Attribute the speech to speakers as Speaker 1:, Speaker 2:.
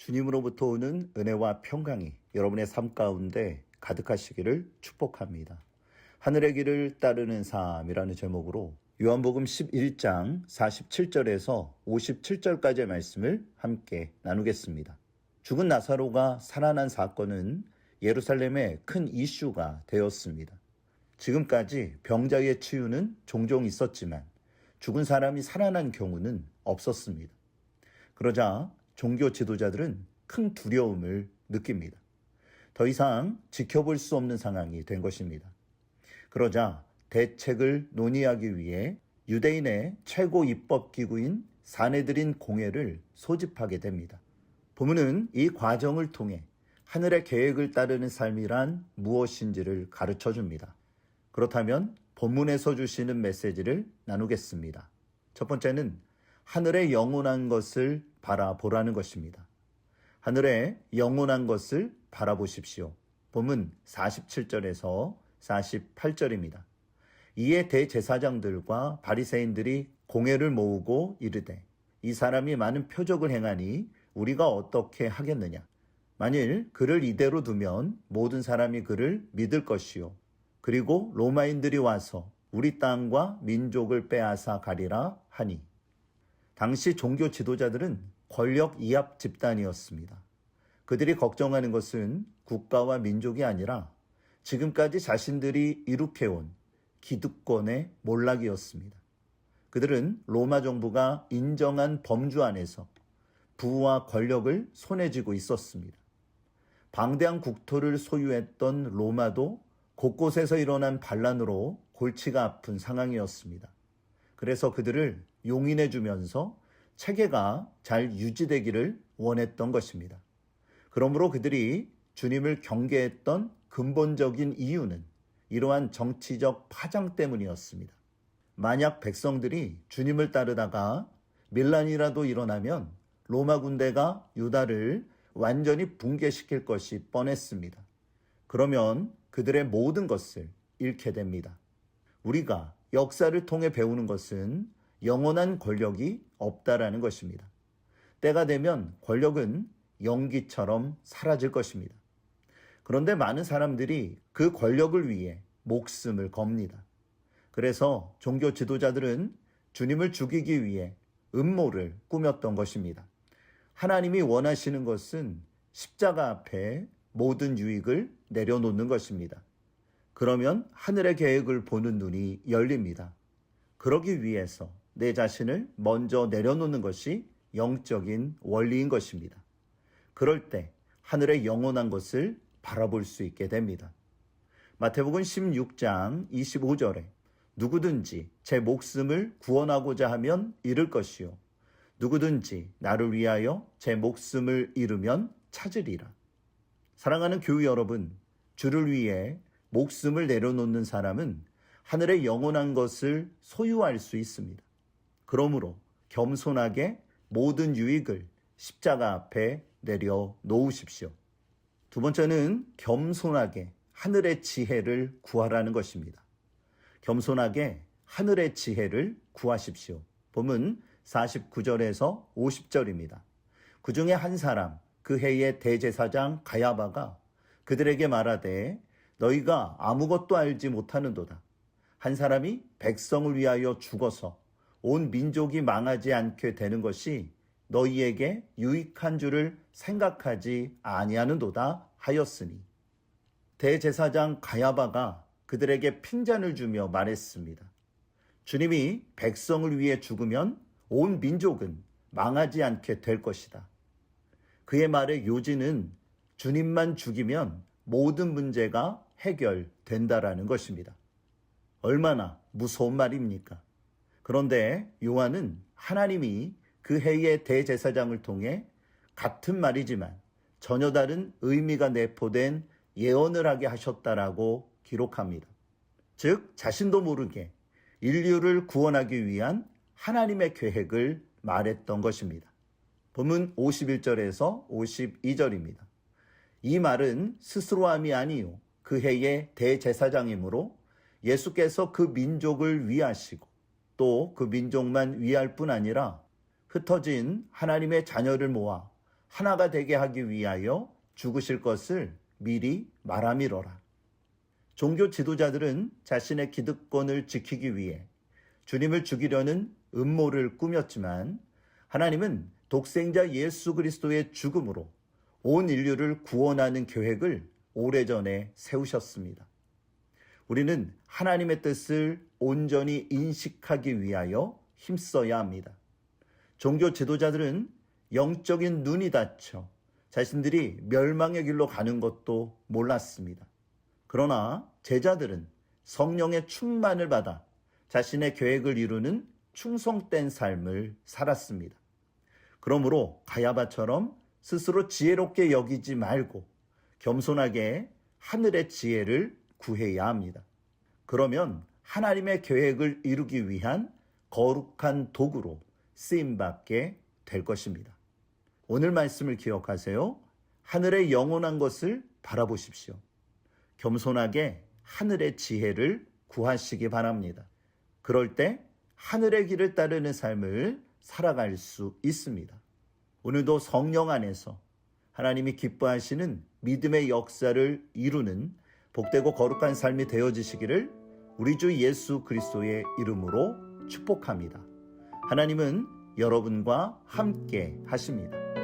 Speaker 1: 주님으로부터 오는 은혜와 평강이 여러분의 삶 가운데 가득하시기를 축복합니다. 하늘의 길을 따르는 삶이라는 제목으로 요한복음 11장 47절에서 57절까지의 말씀을 함께 나누겠습니다. 죽은 나사로가 살아난 사건은 예루살렘의 큰 이슈가 되었습니다. 지금까지 병자의 치유는 종종 있었지만 죽은 사람이 살아난 경우는 없었습니다. 그러자 종교 지도자들은 큰 두려움을 느낍니다. 더 이상 지켜볼 수 없는 상황이 된 것입니다. 그러자 대책을 논의하기 위해 유대인의 최고 입법기구인 사네드린 공회를 소집하게 됩니다. 본문은 이 과정을 통해 하늘의 계획을 따르는 삶이란 무엇인지를 가르쳐 줍니다. 그렇다면 본문에서 주시는 메시지를 나누겠습니다. 첫 번째는 하늘의 영원한 것을 바라보라는 것입니다. 하늘의 영원한 것을 바라보십시오. 본문 47절에서 48절입니다. 이에 대제사장들과 바리새인들이 공회를 모으고 이르되 이 사람이 많은 표적을 행하니 우리가 어떻게 하겠느냐. 만일 그를 이대로 두면 모든 사람이 그를 믿을 것이요. 그리고 로마인들이 와서 우리 땅과 민족을 빼앗아 가리라 하니. 당시 종교 지도자들은 권력 이합 집단이었습니다. 그들이 걱정하는 것은 국가와 민족이 아니라 지금까지 자신들이 이룩해온 기득권의 몰락이었습니다. 그들은 로마 정부가 인정한 범주 안에서 부와 권력을 손에 쥐고 있었습니다. 방대한 국토를 소유했던 로마도 곳곳에서 일어난 반란으로 골치가 아픈 상황이었습니다. 그래서 그들을 용인해 주면서 체계가 잘 유지되기를 원했던 것입니다. 그러므로 그들이 주님을 경계했던 근본적인 이유는 이러한 정치적 파장 때문이었습니다. 만약 백성들이 주님을 따르다가 밀란이라도 일어나면 로마 군대가 유다를 완전히 붕괴시킬 것이 뻔했습니다. 그러면 그들의 모든 것을 잃게 됩니다. 우리가 역사를 통해 배우는 것은 영원한 권력이 없다라는 것입니다. 때가 되면 권력은 연기처럼 사라질 것입니다. 그런데 많은 사람들이 그 권력을 위해 목숨을 겁니다. 그래서 종교 지도자들은 주님을 죽이기 위해 음모를 꾸몄던 것입니다. 하나님이 원하시는 것은 십자가 앞에 모든 유익을 내려놓는 것입니다. 그러면 하늘의 계획을 보는 눈이 열립니다. 그러기 위해서 내 자신을 먼저 내려놓는 것이 영적인 원리인 것입니다. 그럴 때 하늘의 영원한 것을 바라볼 수 있게 됩니다. 마태복음 16장 25절에 누구든지 제 목숨을 구원하고자 하면 잃을 것이요 누구든지 나를 위하여 제 목숨을 잃으면 찾으리라. 사랑하는 교우 여러분, 주를 위해 목숨을 내려놓는 사람은 하늘의 영원한 것을 소유할 수 있습니다. 그러므로 겸손하게 모든 유익을 십자가 앞에 내려놓으십시오. 두 번째는 겸손하게 하늘의 지혜를 구하라는 것입니다. 겸손하게 하늘의 지혜를 구하십시오. 본문 49절에서 50절입니다. 그 중에 한 사람, 그 해의 대제사장 가야바가 그들에게 말하되 너희가 아무것도 알지 못하는도다. 한 사람이 백성을 위하여 죽어서 온 민족이 망하지 않게 되는 것이 너희에게 유익한 줄을 생각하지 아니하는도다 하였으니. 대제사장 가야바가 그들에게 핀잔을 주며 말했습니다. 주님이 백성을 위해 죽으면 온 민족은 망하지 않게 될 것이다. 그의 말의 요지는 주님만 죽이면 모든 문제가 해결된다라는 것입니다. 얼마나 무서운 말입니까? 그런데 요한은 하나님이 그 해의 대제사장을 통해 같은 말이지만 전혀 다른 의미가 내포된 예언을 하게 하셨다라고 기록합니다. 즉 자신도 모르게 인류를 구원하기 위한 하나님의 계획을 말했던 것입니다. 본문 51절에서 52절입니다. 이 말은 스스로 함이 아니요 그 해의 대제사장이므로 예수께서 그 민족을 위하시고 또 그 민족만 위할 뿐 아니라 흩어진 하나님의 자녀를 모아 하나가 되게 하기 위하여 죽으실 것을 미리 말함이로라. 종교 지도자들은 자신의 기득권을 지키기 위해 주님을 죽이려는 음모를 꾸몄지만 하나님은 독생자 예수 그리스도의 죽음으로 온 인류를 구원하는 계획을 오래전에 세우셨습니다. 우리는 하나님의 뜻을 온전히 인식하기 위하여 힘써야 합니다. 종교 지도자들은 영적인 눈이 닫혀 자신들이 멸망의 길로 가는 것도 몰랐습니다. 그러나 제자들은 성령의 충만을 받아 자신의 계획을 이루는 충성된 삶을 살았습니다. 그러므로 가야바처럼 스스로 지혜롭게 여기지 말고 겸손하게 하늘의 지혜를 구해야 합니다. 그러면 하나님의 계획을 이루기 위한 거룩한 도구로 쓰임받게 될 것입니다. 오늘 말씀을 기억하세요. 하늘의 영원한 것을 바라보십시오. 겸손하게 하늘의 지혜를 구하시기 바랍니다. 그럴 때 하늘의 길을 따르는 삶을 살아갈 수 있습니다. 오늘도 성령 안에서 하나님이 기뻐하시는 믿음의 역사를 이루는 복되고 거룩한 삶이 되어지시기를 우리 주 예수 그리스도의 이름으로 축복합니다. 하나님은 여러분과 함께 하십니다.